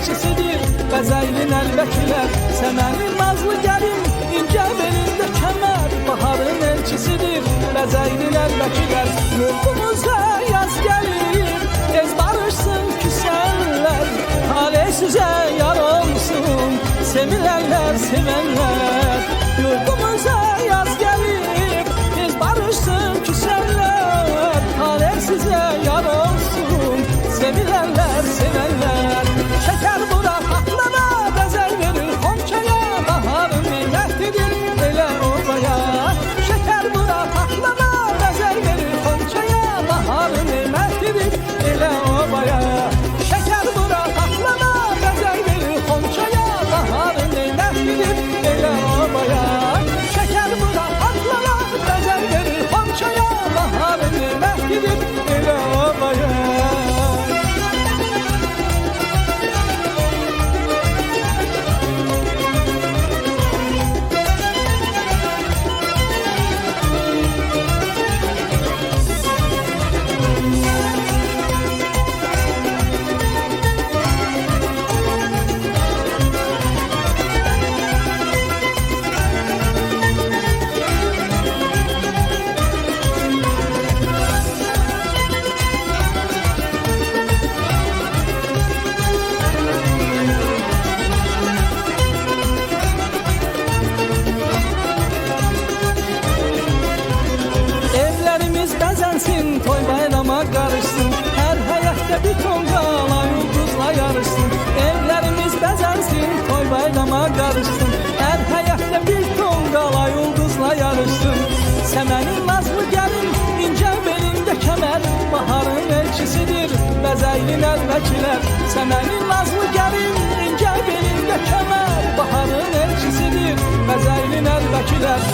elçisidir Bəzəylin əlbəkilər Səmənin nazlı gəlin İncə belində kəmər Baharın elçisidir Bəzəylin əlbəkilər Yurdumuza yaz gəlir Tez barışsın küsənlər Talih sizə yar olsun Sevilərlər, sevənlər Yurdumuza yaz gəlir Tez barışsın küsənlər Talih sizə yar olsun Sevilərlər, sevənlər Şəkər bura patlana Bəzək verir xonçaya Baharın neymətlidir elə obaya Şəkər bura patlana Bəzək verir xonçaya Baharın neymətlidir elə obaya Şəkər bura patlana Bəzək verir xonçaya Baharın neymətlidir elə obaya Şəkər bura patlana Bəzək verir xonçaya Baharın neymətlidir elə obaya Toy bayrama qarışsın Hər həyətdə bir tonqala Ulduzla yarışsın Evlərimiz bəzənsin Toy bayrama qarışsın Hər həyətdə bir tonqala Ulduzla yarışsın Səmənin nazlı gəlin İncə belində kəmər Baharın elçisidir Bəzəylin əlbəkilər Səmənin nazlı gəlin İncə belində kəmər Baharın elçisidir Bəzəylin əlbəkilər